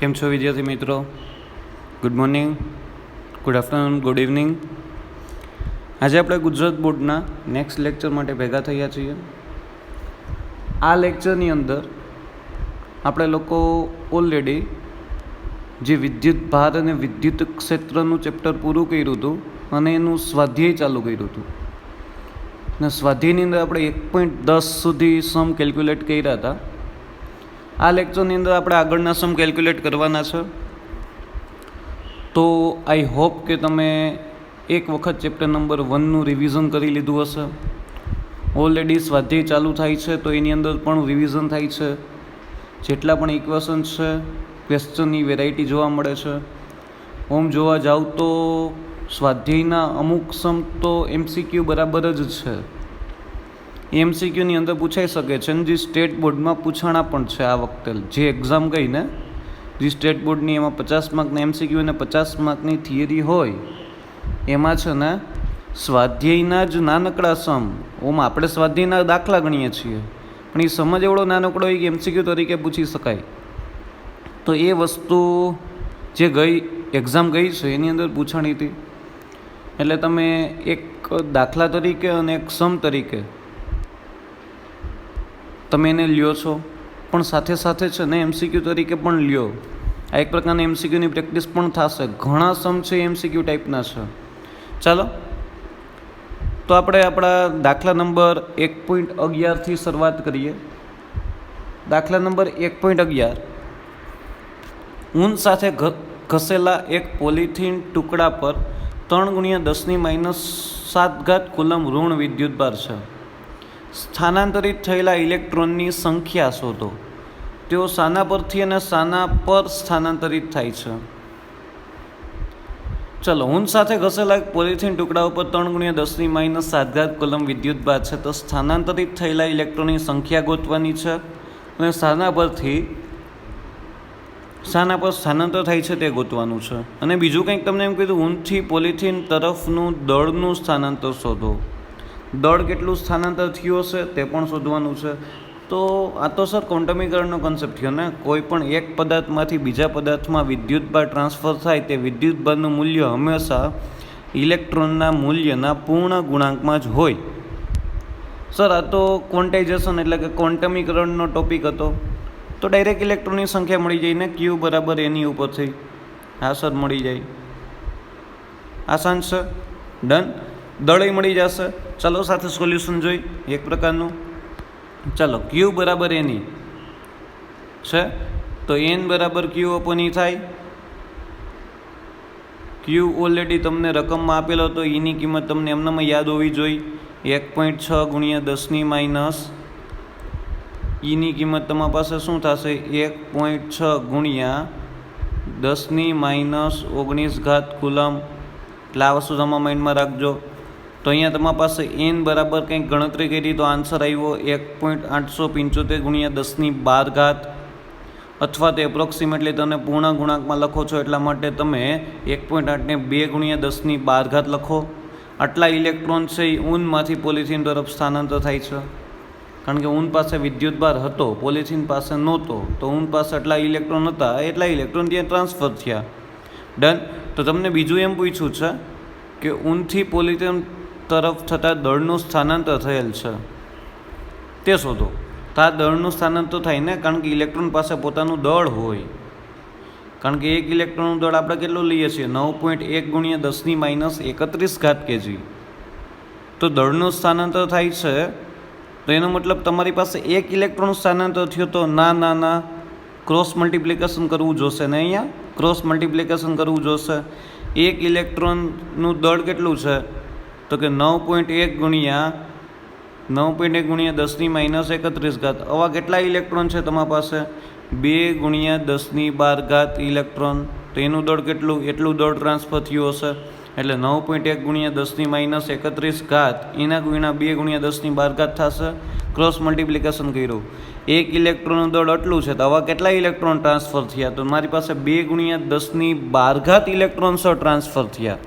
કેમ છો વિદ્યાર્થી મિત્રો? Good morning, good afternoon, good evening. આજે આપણે ગુજરાત બોર્ડના નેક્સ્ટ લેક્ચર માટે ભેગા થયા છીએ. આ લેક્ચરની અંદર આપણે લોકો ઓલરેડી જે વિદ્યુત ભાર અને વિદ્યુત ક્ષેત્રનું ચેપ્ટર પૂરું કર્યું હતું અને એનું સ્વાધ્યાય ચાલુ કર્યું હતું. અને સ્વાધ્યાયની અંદર આપણે 1.10 સુધી સમ કેલ્ક્યુલેટ કર્યા હતા. આ લેક્ચરની અંદર આપણે આગળના સમ કેલ્ક્યુલેટ કરવાના છે. તો આઈ હોપ કે તમે એક વખત ચેપ્ટર નંબર 1નું રિવિઝન કરી લીધું હશે. ઓલરેડી સ્વાધ્યાય ચાલુ થાય છે તો એની અંદર પણ રિવિઝન થાય છે. જેટલા પણ ઇક્વેશન છે, ક્વેશ્ચનની વેરાયટી જોવા મળે છે. ઓમ જોવા જાવ તો સ્વાધ્યાયના અમુક સમ તો MCQ બરાબર જ છે. MCQની અંદર પૂછાઈ શકે છે અને જે સ્ટેટ બોર્ડમાં પૂછાણા પણ છે. આ વખતે જે એક્ઝામ ગઈ ને, જે સ્ટેટ બોર્ડની, એમાં 50 માર્કના MCQ અને 50 માર્કની થિયરી હોય. એમાં છે ને સ્વાધ્યાયના જ નાનકડા સમ, ઓમ આપણે સ્વાધ્યાયના દાખલા ગણીએ છીએ, પણ એ સમજ એવડો નાનકડો હોય કે MCQ તરીકે પૂછી શકાય. તો એ વસ્તુ જે ગઈ એક્ઝામ ગઈ છે એની અંદર પૂછાણી હતી. એટલે તમે એક દાખલા તરીકે અને એક સમ તરીકે તમે એને લ્યો છો, પણ સાથે સાથે છે ને MCQ તરીકે પણ લ્યો. આ એક પ્રકારની MCQની પ્રેક્ટિસ પણ થશે. ઘણા સમ છે MCQ ટાઈપના છે. ચાલો તો આપણે આપણા દાખલા નંબર 1.11થી શરૂઆત કરીએ. દાખલા નંબર 1.11. ઊન સાથે ઘસેલા એક પોલિથીન ટુકડા પર 3×10⁻⁷ કુલમ ઋણ વિદ્યુતભાર છે. સ્થાનાંતરિત થયેલા ઇલેક્ટ્રોનની સંખ્યા શોધો. તેઓ શાના પરથી અને શાના પર સ્થાનાંતરિત થાય છે? ચલો, ઊન સાથે ઘસેલા એક પોલિથીન ટુકડા ઉપર 3×10⁻⁷ કુલમ વિદ્યુતભાર છે. તો સ્થાનાંતરિત થયેલા ઇલેક્ટ્રોનની સંખ્યા ગોતવાની છે અને શાના પર સ્થાનાંતર થાય છે તે ગોતવાનું છે. અને બીજું કંઈક તમને એમ કીધું, ઊનથી પોલિથીન તરફનું દળનું સ્થાનાંતર શોધો. દળ કેટલું સ્થાનાંતર થયું હશે તે પણ શોધવાનું છે. તો આ તો સર ક્વોન્ટમીકરણનો કન્સેપ્ટ થયો ને. કોઈ પણ એક પદાર્થમાંથી બીજા પદાર્થમાં વિદ્યુતભાર ટ્રાન્સફર થાય તે વિદ્યુતભારનું મૂલ્ય હંમેશા ઇલેક્ટ્રોનના મૂલ્યના પૂર્ણ ગુણાંકમાં જ હોય. સર આ તો ક્વોન્ટાઇઝેશન એટલે કે ક્વોન્ટમીકરણનો ટોપિક હતો. તો ડાયરેક્ટ ઇલેક્ટ્રોનની સંખ્યા મળી જાય ને, Q બરાબર એની ઉપરથી. હા સર, મળી જાય. આસાન છે. ડન. દળય મળી જશે. ચાલો સાથે સોલ્યુશન જોઈ એક પ્રકારનું. ચાલો, Q બરાબર એની છે તો N બરાબર Q અપોન E થાય. Q ઓલરેડી તમને રકમમાં આપેલો હતો. એની કિંમત તમને એમનામાં યાદ હોવી જોઈએ. 1.6×10⁻⁷. એની કિંમત તમારી પાસે શું થશે? 1.6×10⁻⁹ કુલમ. એટલે આ વસ્તુ તમારા માઇન્ડમાં રાખજો. તો અહીંયા તમારી પાસે N બરાબર કંઈક ગણતરી કરી તો આન્સર આવ્યો 1.875×10⁻12. અથવા તો એપ્રોક્સિમેટલી તમે પૂર્ણ ગુણાંકમાં લખો છો એટલા માટે તમે 1.8ને 2×10⁻12 લખો. આટલા ઇલેક્ટ્રોન છે એ ઊનમાંથી પોલિથીન તરફ સ્થાનાંતર થાય છે. કારણ કે ઊન પાસે વિદ્યુતભાર હતો, પોલિથીન પાસે નહોતો. તો ઊન પાસે આટલા ઇલેક્ટ્રોન હતા, એટલા ઇલેક્ટ્રોન ત્યાં ટ્રાન્સફર થયા. ડન. તો તમને બીજું એમ પૂછ્યું છે કે ઊનથી પોલિથીન તરફ થતાં દળનું સ્થાનાંતર થયેલ છે તે શોધો. તો આ દળનું સ્થાનાંતર થાય ને, કારણ કે ઇલેક્ટ્રોન પાસે પોતાનું દળ હોય. કારણ કે એક ઇલેક્ટ્રોનનું દળ આપણે કેટલું લઈએ છીએ? 9.1×10⁻31 kg. તો દળનું સ્થાનાંતર થાય છે તો એનો મતલબ તમારી પાસે એક ઇલેક્ટ્રોન સ્થાનાંતર થયો તો ના ક્રોસ મલ્ટિપ્લિકેશન કરવું જોશે ને. અહીંયા ક્રોસ મલ્ટિપ્લિકેશન કરવું જોશે. એક ઇલેક્ટ્રોનનું દળ કેટલું છે? તો કે 9.1×10⁻31. આવા કેટલા ઇલેક્ટ્રોન છે તમારી પાસે? 2×10⁻12 ઇલેક્ટ્રોન. તો એનું દળ કેટલું? એટલું દળ ટ્રાન્સફર થયું હશે. એટલે 9.1×10⁻31 એના ગુણ્યા 2×10⁻12 થશે. ક્રોસ મલ્ટિપ્લિકેશન કર્યું. એક ઇલેક્ટ્રોનનું દળ આટલું છે તો આવા કેટલા ઇલેક્ટ્રોન ટ્રાન્સફર થયા? તો મારી પાસે 2×10⁻12 ઇલેક્ટ્રોન ટ્રાન્સફર થયા.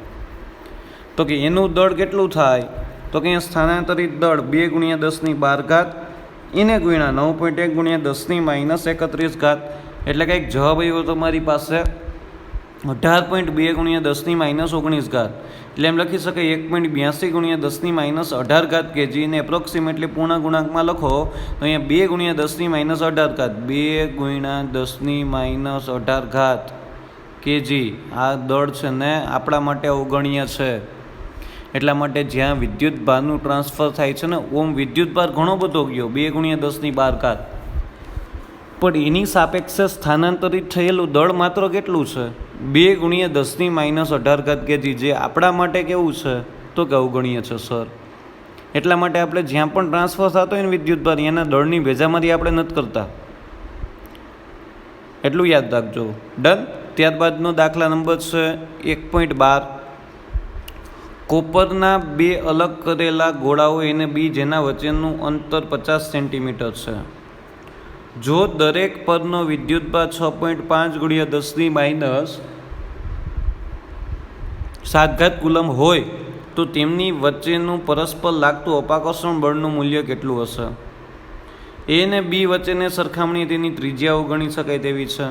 તો કે એનું દળ કેટલું થાય? તો કે સ્થાનાંતરિત દળ 2×10⁻12 એને ગુણ્યા 9.1×10⁻31. એટલે કંઈક જવાબ આવ્યો તમારી પાસે 18.2 × 10⁻19 ઘાત, એટલે એમ લખી શકાય 1.82 × 10⁻18 ઘાત kg ને એપ્રોક્સિમેટલી પૂર્ણ ગુણાંકમાં લખો તો અહીંયા 2 × 10⁻18 ઘાત 2 × 10⁻18 ઘાત kg આ દળ છે ને આપણા માટે અવગણ્ય છે. એટલા માટે જ્યાં વિદ્યુત ભારનું ટ્રાન્સફર થાય છે ને ઓમ વિદ્યુત ભાર ઘણો બધો ગયો 2 × 10⁻12 ઘાત, પણ એની સાપેક્ષે સ્થાનાંતરિત થયેલું દળ માત્ર કેટલું છે 2 × 10⁻18 ઘાત kg, જે આપણા માટે કેવું છે તો કે અવગણ્ય છે સર. એટલા માટે આપણે જ્યાં પણ ટ્રાન્સફર થતો હોય ને વિદ્યુત ભાર એના દળની ભેજામારી આપણે નથી કરતા, એટલું યાદ રાખજો. ડન. ત્યારબાદનો દાખલા નંબર છે 1.12. કોપરના 2 અલગ કરેલા ગોળાઓ એને બી જેના વચ્ચેનું અંતર 50 સેન્ટીમીટર છે. જો દરેક પરનો વિદ્યુતભાર 6.5 × 10⁻7 ઘાત કુલમ હોય તો તેમની વચ્ચેનું પરસ્પર લાગતું અપાકર્ષણ બળનું મૂલ્ય કેટલું હશે? એ ને બી વચ્ચેની સરખામણી તેની ત્રિજ્યાઓ ગણી શકાય તેવી છે.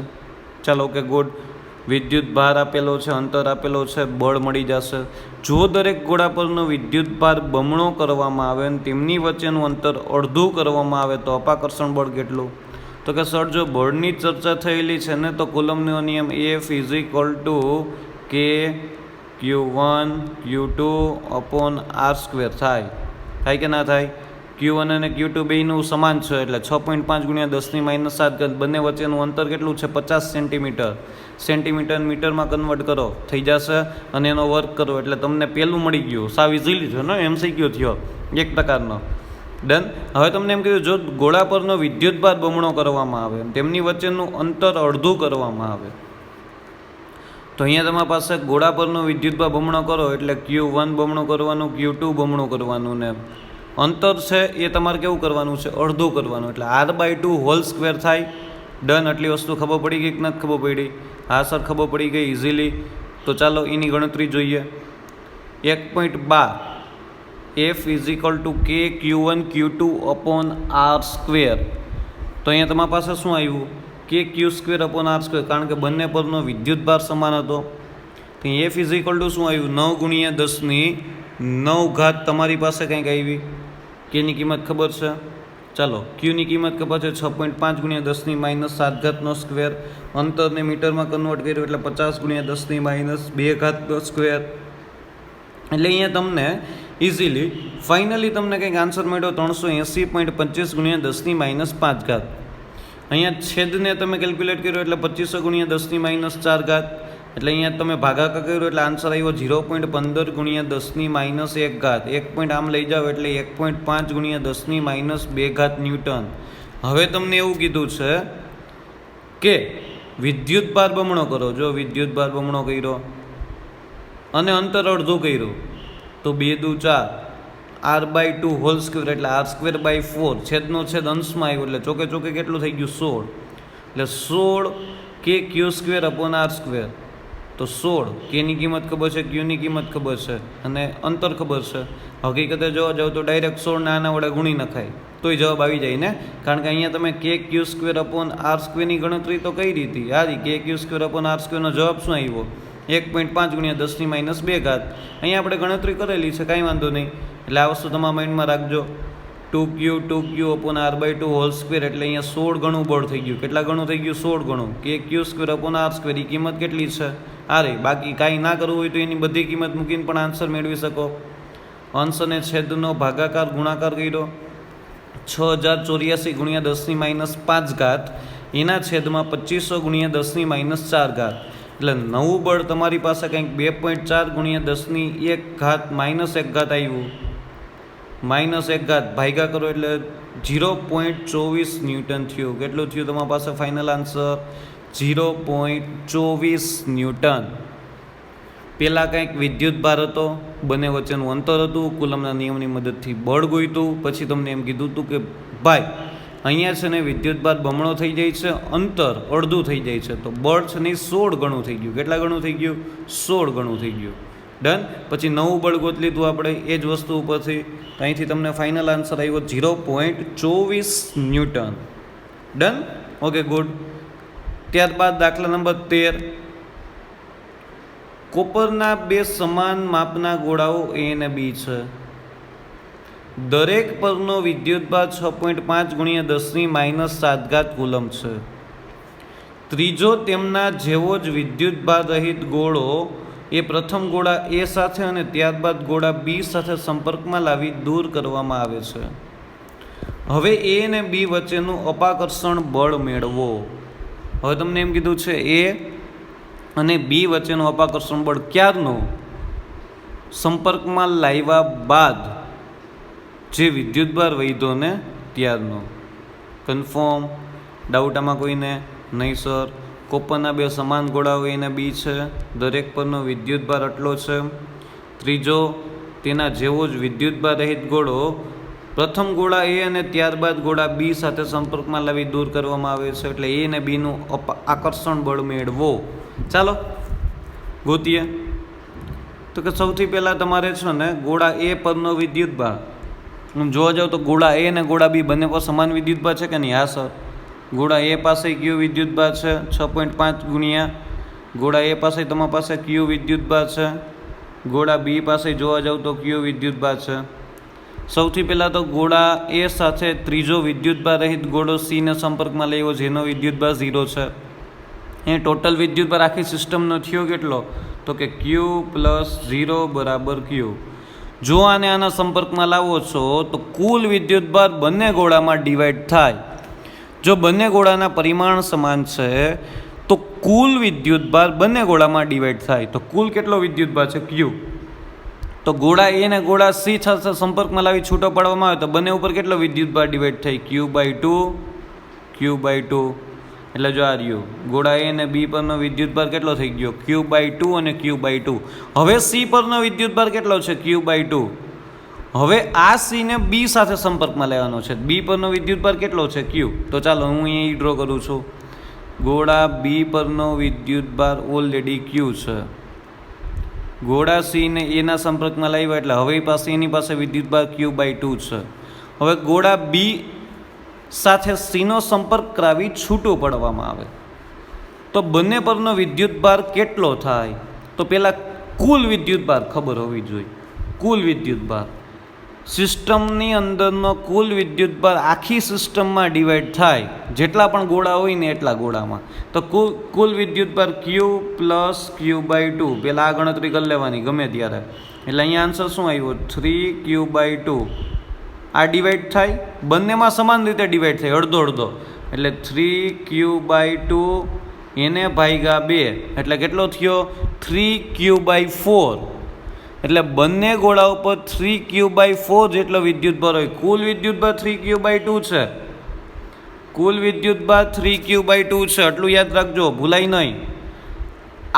ચાલો કે ગુડ. વિદ્યુત ભાર આપેલો છે, અંતર આપેલો છે, બળ મળી જશે. જો દરેક ગોળા પરનો વિદ્યુત ભાર બમણો કરવામાં આવે અને તેમની વચ્ચેનું અંતર અડધું કરવામાં આવે તો અપાકર્ષણ બળ કેટલું? તો કે સર જો બળની ચર્ચા થયેલી છે ને તો કુલમનો નિયમ F = K Q1 Q2/r² થાય કે ના થાય? Q1 અને Q2 બેયનું સમાન છે એટલે 6.5 × 10⁻7 ઘાત બંને વચ્ચેનું અંતર કેટલું છે 50 સેન્ટીમીટર. સેન્ટીમીટર મીટરમાં કન્વર્ટ કરો થઈ જશે અને એનો વર્ક કરો એટલે તમને પહેલું મળી ગયું. સાવ ઇઝીલી છે ને, MCQ થયો એક પ્રકારનો. ડન. હવે તમને એમ કહ્યું જો ગોળા પરનો વિદ્યુત ભાર બમણો કરવામાં આવે તેમની વચ્ચેનું અંતર અડધું કરવામાં આવે તો અહીંયા તમારી પાસે ગોળા પરનો વિદ્યુત ભાર બમણો કરો એટલે Q1 બમણું કરવાનું, Q2 બમણું કરવાનું ને અંતર છે એ તમારે કેવું કરવાનું છે અડધું કરવાનું એટલે r/2² થાય. ડન. આટલી વસ્તુ ખબર પડી ગઈ કે નથી ખબર પડી? હા સર ખબર પડી ગઈ ઇઝીલી. તો ચાલો એની ગણતરી જોઈએ. 1.12 F = K Q1 Q2/r². તો અહીંયા તમારી પાસે શું આવ્યું K Q²/r², કારણ કે બંને પરનો વિદ્યુત ભાર સમાન હતો. તો F = શું આવ્યું 9 × 10⁹ ઘાત તમારી પાસે કંઈક આવી. કેની કિંમત ખબર છે? ચાલો ક્યુની કિંમત ખબર છે 6.5 × 10⁻7 ઘાતનો સ્ક્વેર. અંતરને મીટરમાં કન્વર્ટ કર્યું એટલે 50 × 10⁻2 ઘાતનો સ્ક્વેર. એટલે અહીંયા તમને ઇઝીલી ફાઇનલી તમને કંઈક આન્સર મળ્યો 380.25 × 10⁻5 ઘાત. અહીંયા છેદને તમે કેલ્ક્યુલેટ કર્યો એટલે 2500 × 10⁻4 ઘાત. એટલે અહીંયા તમે ભાગાકાર કર્યો એટલે આન્સર આવ્યો 0.15 × 10⁻1 ઘાત. 1 પોઈન્ટ આમ લઈ જાઓ એટલે 1.5 × 10⁻2 ઘાત ન્યૂટન. હવે તમને એવું કીધું છે કે વિદ્યુત ભાર બમણો કરો. જો વિદ્યુત ભાર બમણો કર્યો અને અંતર અડધું કર્યું તો 2 × 4 r/2² એટલે r²/4. છેદનો છેદ અંશમાં આવ્યો એટલે ચોકે ચોકે કેટલું થઈ ગયું 16. એટલે 16 K Q²/r². તો 16 કેની કિંમત ખબર છે, ક્યુની કિંમત ખબર છે અને અંતર ખબર છે. હકીકતે જોવા જાવ તો ડાયરેક્ટ 16 આના વડે ગુણી નખાય તોય જવાબ આવી જાય ને, કારણ કે અહીંયા તમે K Q²/r² ની ગણતરી તો કઈ રીતે યારી K Q²/r² નો જવાબ શું આવ્યો 1.5 × 10⁻2 ઘાત. અહીંયા આપણે ગણતરી કરેલી છે, કાંઈ વાંધો નહીં. એટલે આ વસ્તુ તમારા માઇન્ડમાં રાખજો. 2Q/r/2² એટલે અહીંયા 16 ગણું બળ થઈ ગયું. કેટલા ગણું થઈ ગયું 16 ગણું. K Q²/r². એ કિંમત કેટલી છે આ રહી. બાકી કાંઈ ના કરવું હોય તો એની બધી કિંમત મૂકીને પણ આન્સર મેળવી શકો. અંશ અને છેદનો ભાગાકાર ગુણાકાર કર્યો 6084 × 10⁻5 ઘાત એના છેદમાં 2500 × 10⁻4 ઘાત. એટલે નવું બળ તમારી પાસે કંઈક 2.4 × 10⁻1 ઘાત આવ્યું. -1 ઘાત ભાગ્યા કરો એટલે 0.24 ન્યૂટન થયું. કેટલું થયું તમારી પાસે ફાઇનલ આન્સર 0.24 ન્યૂટન. પહેલાં કંઈક વિદ્યુત ભાર હતો, બંને વચ્ચેનું અંતર હતું, કુલમના નિયમની મદદથી બળ ગોઈતું. પછી તમને એમ કીધું હતું કે ભાઈ અહીંયા છે ને વિદ્યુત ભાર બમણો થઈ જાય છે, અંતર અડધું થઈ જાય છે, તો બળ છે ને 16 ગણું થઈ ગયું. કેટલા ગણું થઈ ગયું 16 ગણું થઈ ગયું. ડન. પછી નવું બળ ગોત લીધું આપણે એ જ વસ્તુ ઉપરથી. અહીંથી તમને ફાઇનલ આન્સર આવ્યો 0.24 ન્યૂટન. ડન. Okay good. ત્યારબાદ દાખલા નંબર 13, કોપરના બે સમાન માપના ગોળાઓ A અને B છે. દરેક પરનો વિદ્યુતભાર 6.5 × 10⁻⁷ કુલમ છે. ત્રીજો તેમના જેવો જ વિદ્યુતભાર રહિત ગોળો એ પ્રથમ ગોળા A સાથે અને ત્યારબાદ ગોળા B સાથે સંપર્કમાં લાવી દૂર કરવામાં આવે છે. હવે A અને B વચ્ચેનું અપાકર્ષણ બળ મેળવો. હવે તમને એમ કીધું છે A અને B વચ્ચેનું અપાકર્ષણ બળ ક્યારનું? સંપર્કમાં લાવ્યા બાદ જે વિદ્યુતભાર વધ્યો ને ત્યારનો. કન્ફર્મ? ડાઉટ આમાં કોઈને? નહીં સર. કોપરના બે સમાન ગોળાઓ A અને B છે. દરેક પરનો વિદ્યુતભાર આટલો છે. ત્રીજો તેના જેવો જ વિદ્યુતભાર રહિત ગોળો પ્રથમ ગોળા A અને ત્યારબાદ ગોળા B સાથે સંપર્કમાં લાવી દૂર કરવામાં આવે છે. એટલે A અને Bનું આકર્ષણ બળ મેળવો. ચાલો ગોતીએ. તો કે સૌથી પહેલાં તમારે છે ને ગોળા A પરનો વિદ્યુતભાર જોવા જાવ તો ગોળા A અને ગોળા B બંને પર સમાન વિદ્યુતભાર છે કે નહીં? હા સર. ગોળા A પાસે કયો વિદ્યુતભાર છે? 6.5 ગુણ્યા ગોળા A પાસે તમારી પાસે કયો વિદ્યુતભાર છે? ગોળા B પાસે જોવા જાવ તો કયો વિદ્યુતભાર છે? સૌથી પહેલાં તો ગોળા A સાથે ત્રીજો વિદ્યુતભાર રહિત ગોળો C ને સંપર્કમાં લેવો જેનો વિદ્યુતભાર 0 છે. એ ટોટલ વિદ્યુતભાર આખી સિસ્ટમનો થયો કેટલો? તો કે Q + 0 = Q. જો આને આના સંપર્કમાં લાવો છો તો કુલ વિદ્યુતભાર બંને ગોળામાં ડિવાઈડ થાય. જો બંને ગોળાના પરિમાણ સમાન છે તો કુલ વિદ્યુતભાર બંને ગોળામાં ડિવાઈડ થાય. તો કુલ કેટલો વિદ્યુતભાર છે? Q. તો ગોળા A ને ગોળા C સાથે સંપર્કમાં લાવી છૂટો પાડવામાં આવે તો બંને ઉપર કેટલો વિદ્યુતભાર ડિવાઈડ થાય? Q/2. એટલે જો આ રહ્યું ગોળા A અને B પરનો વિદ્યુતભાર કેટલો થઈ ગયો? Q/2 અને Q/2. હવે C પરનો વિદ્યુતભાર કેટલો છે? Q/2. હવે આ C ને B સાથે સંપર્કમાં લેવાનો છે. B પરનો વિદ્યુતભાર કેટલો છે? Q. તો ચાલો હું અહીં ડ્રો કરું છું. ગોળા B પરનો વિદ્યુતભાર ઓલરેડી Q છે. ગોળા C ને A ના સંપર્કમાં લાવ્યા એટલે હવે એની પાસે વિદ્યુતભાર Q/2 છે. હવે ગોળા B સાથે C નો સંપર્ક કરાવી છૂટું પડવામાં આવે તો બંને પરનો વિદ્યુતભાર કેટલો થાય? તો પહેલાં કુલ વિદ્યુતભાર ખબર હોવી જોઈએ. કુલ વિદ્યુતભાર સિસ્ટમની અંદરનો કુલ વિદ્યુતભાર આખી સિસ્ટમમાં ડિવાઈડ થાય જેટલા પણ ગોળા હોય ને એટલા ગોળામાં. તો કુલ વિદ્યુતભાર Q + Q/2. પહેલાં આ ગણતરી કરી લેવાની ગમે ત્યારે. એટલે અહીંયા આન્સર શું આવ્યો? 3Q/2. આ ડિવાઈડ થાય બંનેમાં સમાન રીતે ડિવાઈડ થાય અડધો અડધો. એટલે 3Q/2 એને ભાગ્યા 2 એટલે કેટલો થયો? 3Q/4. એટલે બંને ગોળા ઉપર 3Q/4 જેટલો વિદ્યુતભાર હોય. કુલ વિદ્યુતભાર 3Q/2 છે. કુલ વિદ્યુતભાર 3Q/2 છે. આટલું યાદ રાખજો, ભૂલાય નહીં.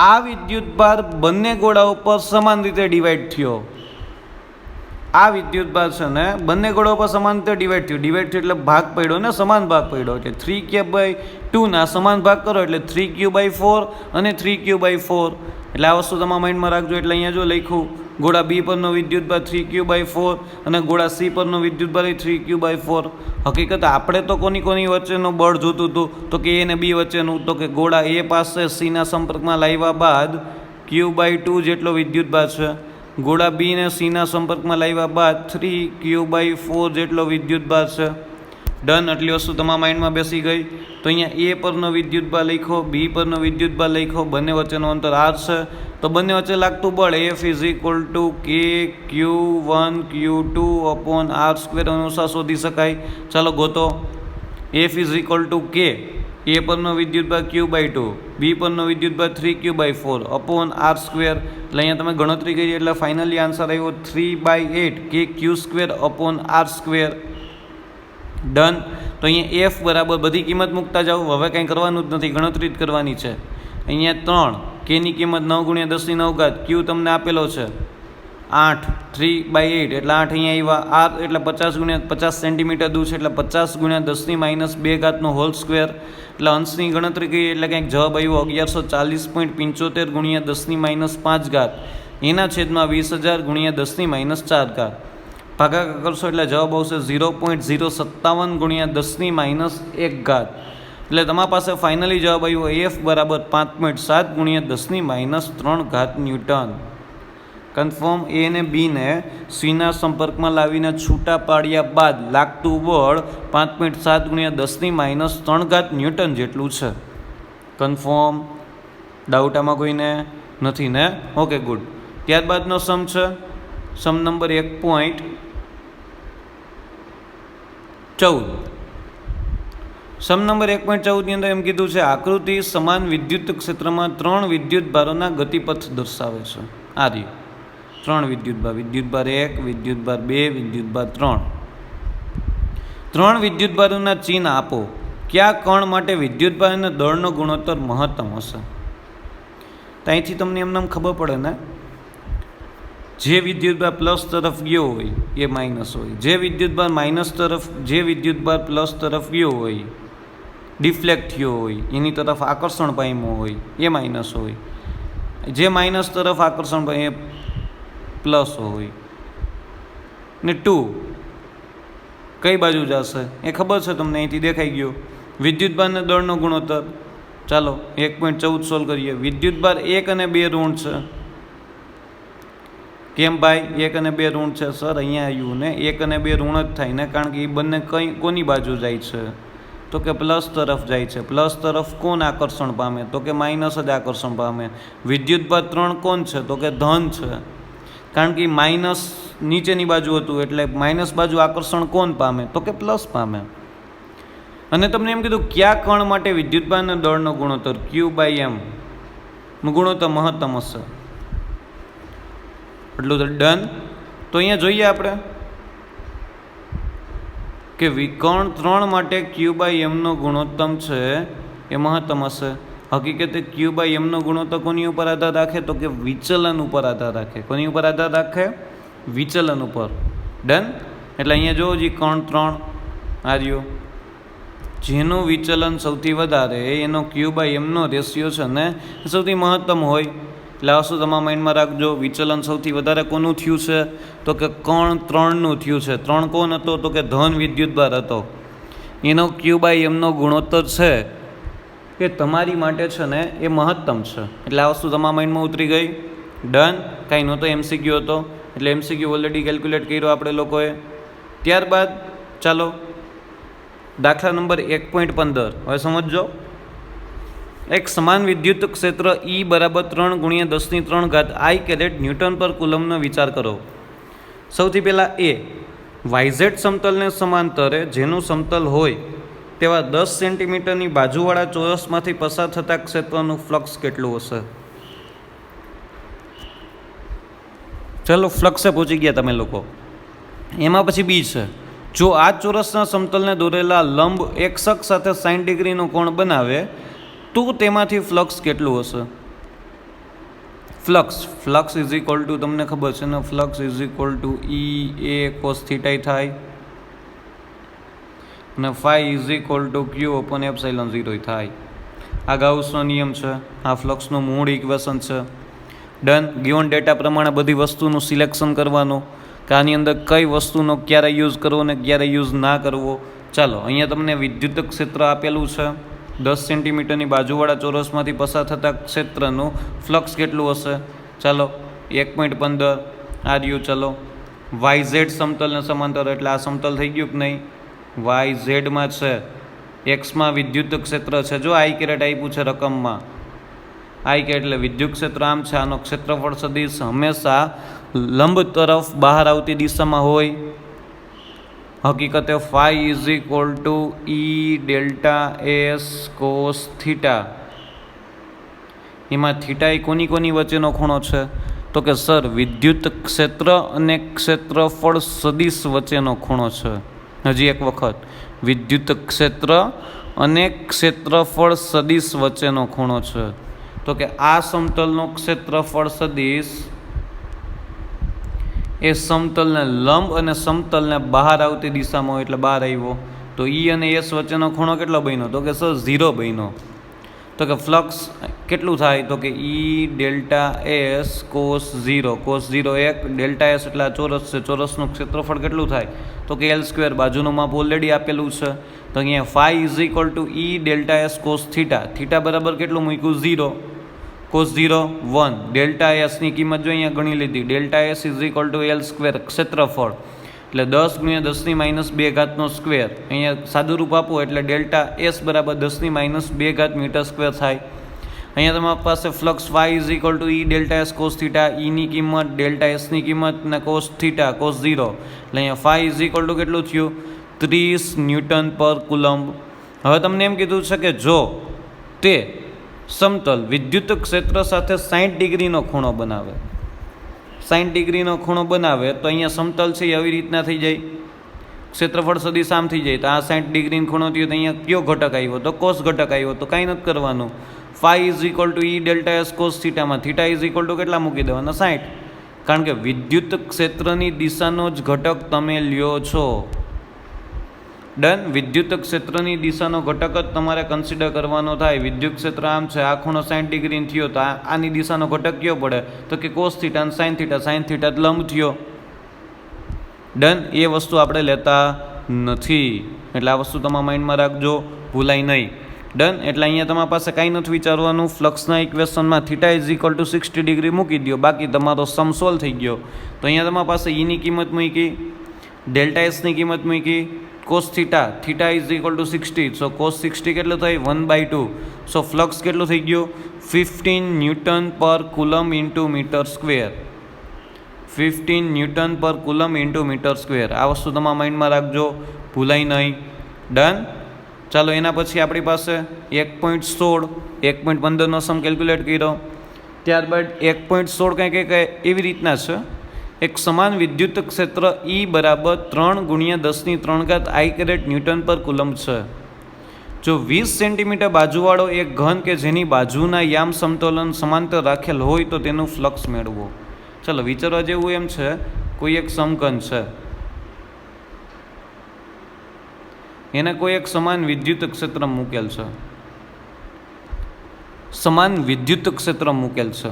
આ વિદ્યુતભાર બંને ગોળા ઉપર સમાન રીતે ડિવાઈડ થયો. આ વિદ્યુતભાર છે ને બંને ગોળા ઉપર સમાન રીતે ડિવાઈડ થયું એટલે ભાગ પડ્યો ને સમાન ભાગ પડ્યો. એટલે 3K/2 ના સમાન ભાગ કરો એટલે 3Q/4 અને 3Q/4. એટલે આ વસ્તુ તમારા માઇન્ડમાં રાખજો. એટલે અહીંયા જો લખ્યું ગોળા B પરનો વિદ્યુતભાર 3Q/4 અને ગોળા C પરનો વિદ્યુતભાર 3Q/4. હકીકત આપણે તો કોની વચ્ચેનું બળ જોતું હતું તો કે A અને B વચ્ચેનું. તો કે ગોળા A પાસે C ના સંપર્કમાં લાવ્યા બાદ Q/2 જેટલો વિદ્યુતભાર છે. ગોળા B ને C ના સંપર્કમાં લાવ્યા બાદ 3Q/4 જેટલો વિદ્યુતભાર છે. ડન. આટલી વસ્તુ તમારા માઇન્ડમાં બેસી ગઈ. તો અહીંયા A પરનો વિદ્યુતભાર લખો, B પરનો વિદ્યુતભાર લખો, બંને વચ્ચેનો અંતર R છે. તો બંને વચ્ચે લાગતું બળ F = KQ1Q2/R² અનુસાર શોધી શકાય. ચાલો ગોતો. F = K. A પરનો વિદ્યુતભાર Q/2, B પરનો વિદ્યુતભાર 3Q/4/R². એટલે અહીંયા તમે ગણતરી કરી એટલે ફાઇનલી આન્સર આવ્યો 3/8 KQ²/R². ડન. તો અહીંયા F બરાબર બધી કિંમત મૂકતા જાઓ. હવે કંઈ કરવાનું જ નથી, ગણતરી જ કરવાની છે. અહીંયા 3 Kની કિંમત 9 × 10⁹. Q તમને આપેલો છે 8, 3/8 એટલે 8 અહીંયા આવ્યા. R એટલે 50 × 50 સેન્ટીમીટર દૂર છે એટલે 50 × 10⁻²² હોલ સ્ક્વેર. એટલે અંશની ગણતરી કરી એટલે કંઈક જવાબ આવ્યો 1140.75 × 10⁻5. એના છેદમાં 20,000 × 10⁻4. ભાગાકાર કરશો એટલે જવાબ આવશે 0.057 × 10⁻1. એટલે તમારી પાસે ફાઇનલી જવાબ આવ્યો એફ બરાબર 5.7 × 10⁻³ ન્યૂટન. કન્ફર્મ એ અને બીને સીના સંપર્કમાં લાવીને છૂટા પાડ્યા બાદ લાગતું બળ 5.7 × 10⁻³ ન્યૂટન જેટલું છે. કન્ફર્મ? ડાઉટ આમાં કોઈને નથી ને? Okay, good. ત્યારબાદનો સમ છે સમ નંબર 1.14. સમ નંબર 1.14 ની અંદર એમ કીધું છે આકૃતિ સમાન વિદ્યુત ક્ષેત્રમાં 3 વિદ્યુત ભારોના ગતિપથ દર્શાવે છે. આ રહ્યું 3 વિદ્યુતભાર, વિદ્યુતભાર 1, વિદ્યુતભાર 2, વિદ્યુતભાર 3. 3 વિદ્યુતભારોના ચિહ્ન આપો. કયા કણ માટે વિદ્યુતભાર અને દળનો ગુણોત્તર મહત્તમ હશે? તો અહીંથી તમને એમને ખબર પડે ને, જે વિદ્યુતભાર પ્લસ તરફ ગયો હોય એ માઇનસ હોય, જે વિદ્યુતભાર પ્લસ તરફ ગયો હોય, ડિફ્લેક્ટ થયો હોય, એની તરફ આકર્ષણ પામ્યો હોય એ માઇનસ હોય, જે માઇનસ તરફ આકર્ષણ પામે એ પ્લસ હોય. ને 2 કઈ બાજુ જશે એ ખબર છે તમને, અહીંથી દેખાઈ ગયો. વિદ્યુતભારને દળનો ગુણોત્તર, ચાલો 1.14 સોલ્વ કરીએ. વિદ્યુતભાર 1 અને 2 ઋણ છે. કેમ ભાઈ 1 અને 2 ઋણ છે? સર અહીંયા આવ્યું ને 1 અને 2 ઋણ જ થાય ને, કારણ કે એ બંને કોની બાજુ જાય છે? તો કે પ્લસ તરફ જાય છે. પ્લસ તરફ કોણ આકર્ષણ પામે? તો કે માઇનસ જ આકર્ષણ પામે. વિદ્યુતભાર 3 કોણ છે? તો કે ધન છે, કારણ કે માઇનસ નીચેની બાજુ હતું એટલે માઇનસ બાજુ આકર્ષણ કોણ પામે? તો કે પ્લસ પામે. અને તમને એમ કીધું કયા કણ માટે વિદ્યુતભાર અને દળનો ગુણોત્તર Q/m ગુણોત્તર મહત્તમ હશે. એટલું તો ડન. તો અહીંયા જોઈએ આપણે કે કણ 3 માટે Q/m નો ગુણોત્તમ છે એ મહત્તમ હશે. હકીકતે Q/m નો ગુણોત્તર કોની ઉપર આધાર રાખે? તો કે વિચલન ઉપર આધાર રાખે. કોની ઉપર આધાર રાખે? વિચલન ઉપર. ડન. એટલે અહીંયા જોવો જી કણ 3 આર્યો, જેનું વિચલન સૌથી વધારે એનો Q/m નો રેશિયો છે ને એ સૌથી મહત્તમ હોય. એટલે આ શું તમારા માઇન્ડમાં રાખજો, વિચલન સૌથી વધારે કોનું થયું છે? તો કે કણ 3નું થયું છે. 3 કોણ હતો? તો કે ધન વિદ્યુતભાર હતો. એનો Q/m નો ગુણોત્તર છે એ તમારી માટે છે ને એ મહત્તમ છે. એટલે આ વસ્તુ તમારા માઇન્ડમાં ઉતરી ગઈ. ડન. કાંઈ નહોતો, MCQ હતો એટલે MCQ ઓલરેડી કેલ્ક્યુલેટ કર્યો આપણે લોકોએ. ત્યારબાદ ચાલો દાખલા નંબર 1.15 હવે સમજો. એક સમાન વિદ્યુત ક્ષેત્ર E બરાબર 3 × 10⁻³ I કેરેટ ન્યૂટન પર કુલમનો વિચાર કરો. સૌથી પહેલાં એ YZ સમતલને સમાંતરે જેનું સમતલ હોય તેવા 10 સેન્ટીમીટરની બાજુવાળા ચોરસમાંથી પસાર થતા ક્ષેત્રનું ફ્લક્સ કેટલું હશે? ચલો ફ્લક્સે પહોંચી ગયા તમે લોકો. એમાં પછી બી છે, જો આ ચોરસના સમતલને દોરેલા લંબ એક અક્ષ સાથે 60 ડિગ્રીનો કોણ બનાવે તો તેમાંથી ફ્લક્સ કેટલું હશે? ફ્લક્સ ઇઝ ઇક્વલ ટુ તમને ખબર છે ને, flux is equal two EA cos θ થાય અને phi is equal two Q/ε0 થાય. આ ગાઉસનો નિયમ છે, આ ફ્લક્સનું મૂળ ઇક્વેશન છે. ડન. ગિવન ડેટા પ્રમાણે બધી વસ્તુનું સિલેક્શન કરવાનું કે આની અંદર કઈ વસ્તુનો ક્યારે યુઝ કરવો ને ક્યારે યુઝ ના કરવો. ચાલો અહીંયા તમને વિદ્યુત ક્ષેત્ર આપેલું છે, 10 સેન્ટીમીટરની બાજુવાળા ચોરસમાંથી પસાર થતા ક્ષેત્રનું ફ્લક્સ કેટલું હશે? ચાલો 1.15 આ રહ્યું. ચલો YZ સમતલને સમાંતર એટલે આ સમતલ થઈ ગયું કે નહીં? YZ-માં છે, એક્સમાં વિદ્યુત ક્ષેત્ર છે. જો I કેરેટ આપ્યું છે રકમમાં, I કેરેટ એટલે વિદ્યુત ક્ષેત્ર આમ છે. આનો ક્ષેત્રફળ સદિશ હંમેશા લંબ તરફ બહાર આવતી દિશામાં હોય. હકીકતે phi is equal to E∆S cos θ. એમાં થીટા એ કોની વચ્ચેનો ખૂણો છે? તો કે સર વિદ્યુત ક્ષેત્ર અને ક્ષેત્રફળ સદિશ વચ્ચેનો ખૂણો છે. હજી એક વખત, વિદ્યુત ક્ષેત્ર અને ક્ષેત્રફળ સદિશ વચ્ચેનો ખૂણો છે. તો કે આ સમતલનો ક્ષેત્રફળ સદિશ એ સમતલને લંબ અને સમતલને બહાર આવતી દિશામાં હોય એટલે બહાર આવ્યો. તો E અને S વચ્ચેનો ખૂણો કેટલો બન્યો? તો કે સર 0 બન્યો. તો કે ફ્લક્સ કેટલું થાય? તો કે E∆S cos 0 1 ∆S એટલે આ ચોરસ છે, ચોરસનું ક્ષેત્રફળ કેટલું થાય? તો કે L². બાજુનું માપ ઓલરેડી આપેલું છે. તો અહીંયા phi is equal to E delta S cos theta. Theta બરાબર કેટલું મૂક્યું? 0. કોસ 0 1. ડેલ્ટા એસની કિંમત જો અહીંયા ગણી લીધી. Delta S is equal to L square, ક્ષેત્રફળ એટલે 10 × 10⁻² સ્ક્વેર. અહીંયા સાદું રૂપ આપો એટલે ડેલ્ટા એસ બરાબર 10⁻² મીટર સ્ક્વેર થાય. અહીંયા તમારી પાસે flux Y is equal to E delta S cos theta, ઈની કિંમત, ડેલ્ટા એસની કિંમત ને કોસ થીટા કોસ 0 એટલે અહીંયા ફાઈ ઇઝ ઇક્વલ ટુ કેટલું થયું? 30 ન્યૂટન પર કુલમ્બ. હવે તમને એમ કીધું છે કે જો તે સમતલ વિદ્યુત ક્ષેત્ર સાથે 60 ડિગ્રીનો ખૂણો બનાવે, 60 ડિગ્રીનો ખૂણો બનાવે તો અહીંયા સમતલ છે એ આવી રીતના થઈ જાય, ક્ષેત્રફળ સદીશ આમ થઈ જાય. તો આ 60 ડિગ્રીનો ખૂણો થયો તો અહીંયા કયો ઘટક આવ્યો? તો કોસ ઘટક આવ્યો. તો કાંઈ નથી કરવાનું. Phi is equal to E delta S cos થીટામાં થીટા ઇઝ ઇક્વલ ટુ કેટલા મૂકી દેવાના? 60. કારણ કે વિદ્યુત ક્ષેત્રની દિશાનો જ ઘટક તમે લ્યો છો. ડન. વિદ્યુત ક્ષેત્રની દિશાનો ઘટક જ તમારે કન્સિડર કરવાનો થાય. વિદ્યુત ક્ષેત્ર આમ છે, આ ખૂણો 60 ડિગ્રી થયો તો આની દિશાનો ઘટક કયો પડે? તો કે કોસ થીટા અને સાઇન થીટા. સાઇન થીટા લંબ થયો. ડન. એ વસ્તુ આપણે લેતા નથી એટલે આ વસ્તુ તમારા માઇન્ડમાં રાખજો, ભૂલાય નહીં. ડન. એટલે અહીંયા તમારી પાસે કાંઈ નથી વિચારવાનું. ફ્લક્સના ઇક્વેશનમાં theta is equal to 60 degree મૂકી દો, બાકી તમારો સમ સોલ્વ થઈ ગયો. તો અહીંયા તમારી પાસે ઈની કિંમત મૂકી, ડેલ્ટા એસની કિંમત મૂકી, cos theta, theta is equal to 60. So cos 60 કેટલું થાય? 1/2. સો ફ્લક્સ કેટલું થઈ ગયું? 15 newton per coulomb into metre square. 15 newton per coulomb into metre square. આ વસ્તુ તમારા માઇન્ડમાં રાખજો, ભૂલાય નહીં. ડન. ચાલો એના પછી આપણી પાસે 1.16 1.15નો સમ કેલ્ક્યુલેટ કર્યો. ત્યારબાદ 1.16 કંઈક એવી રીતના છે. એક સમાન વિદ્યુત ક્ષેત્ર ઈ બરાબર 3 × 10³ આઈ કેરેટ ન્યૂટન પર કુલમ્બ છે. જો 20 સેન્ટીમીટર બાજુવાળો એક ઘન કે જેની બાજુના યામ સમતોલન સમાંતર રાખેલ હોય તો તેનું ફ્લક્સ મેળવો. ચાલો વિચારવા જેવું એમ છે, કોઈ એક સમઘન છે, એને કોઈ એક સમાન વિદ્યુત ક્ષેત્ર મૂકેલ છે, સમાન વિદ્યુત ક્ષેત્ર મૂકેલ છે.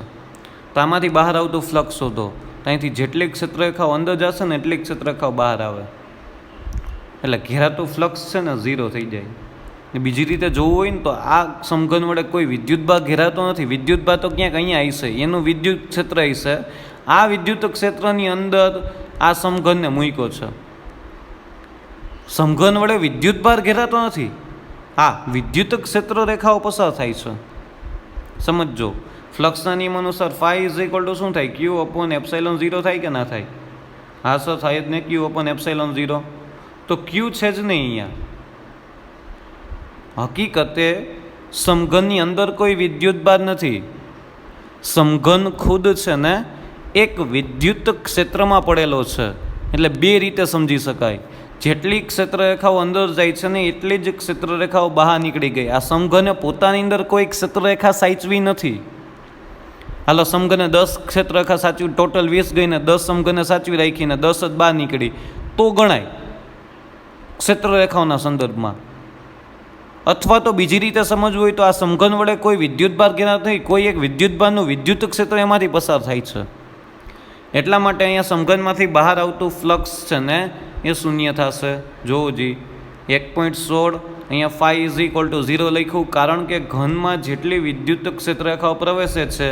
તો આમાંથી બહાર આવતું ફ્લક્સ શોધો. અહીંથી જેટલી ક્ષેત્રરેખાઓ અંદર જશે ને એટલી ક્ષેત્રરેખાઓ બહાર આવે એટલે ઘેરાતું ફ્લક્સ છે ને 0 થઈ જાય. ને બીજી રીતે જોવું હોય ને તો આ સમઘન વડે કોઈ વિદ્યુતભાર ઘેરાતો નથી. વિદ્યુતભાર તો ક્યાંક અહીંયા આવશે, એનું વિદ્યુત ક્ષેત્ર આવશે. આ વિદ્યુત ક્ષેત્રની અંદર આ સમઘનને મૂક્યો છે. સમઘન વડે વિદ્યુતભાર ઘેરાતો નથી. હા, વિદ્યુત ક્ષેત્ર રેખાઓ પસાર થાય છે. સમજજો. ફ્લક્સના નિયમ અનુસાર ફાઈ ઇઝ ઇક્વલ ટુ શું થાય? Q/ε0 થાય કે ના થાય? હા સર, થાય જ ને. Q/ε0 તો Q છે જ નહીં અહીંયા. હકીકતે સમઘનની અંદર કોઈ વિદ્યુતભાર નથી. સમઘન ખુદ છે ને એક વિદ્યુત ક્ષેત્રમાં પડેલો છે. એટલે બે રીતે સમજી શકાય. જેટલી ક્ષેત્રરેખાઓ અંદર જાય છે ને એટલી જ ક્ષેત્રરેખાઓ બહાર નીકળી ગઈ. આ સમઘને પોતાની અંદર કોઈ ક્ષેત્રરેખા સાચવી નથી. હાલો, સમઘને 10 ક્ષેત્રરેખા સાચવી, ટોટલ 20 ગઈને 10 સમઘને સાચવી રાખીને 10 જ બહાર નીકળી તો ગણાય ક્ષેત્રરેખાઓના સંદર્ભમાં. અથવા તો બીજી રીતે સમજવું હોય તો આ સમઘન વડે કોઈ વિદ્યુતભાર ઘેરાતો નથી, કોઈ એક વિદ્યુતભારનું વિદ્યુત ક્ષેત્ર એમાંથી પસાર થાય છે. એટલા માટે અહીંયા સમઘનમાંથી બહાર આવતું ફ્લક્સ છે ને એ શૂન્ય થશે. જોવો જી 1.16 અહીંયા ફાઈ ઇઝ ઇક્વલ ટુ 0 લખ્યું, કારણ કે ઘનમાં જેટલી વિદ્યુત ક્ષેત્રરેખાઓ પ્રવેશે છે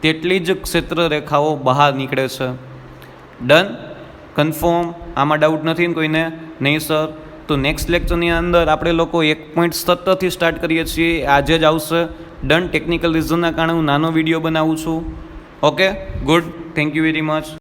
તેટલી જ ક્ષેત્રરેખાઓ બહાર નીકળે છે. ડન. કન્ફર્મ. આમાં ડાઉટ નથી ને કોઈને? નહીં સર. તો નેક્સ્ટ લેક્ચરની અંદર આપણે લોકો 1.17થી સ્ટાર્ટ કરીએ છીએ. આજે જ આવશે. ડન. ટેકનિકલ રીઝનના કારણે હું નાનો વિડીયો બનાવું છું. Okay, good. Thank you very much.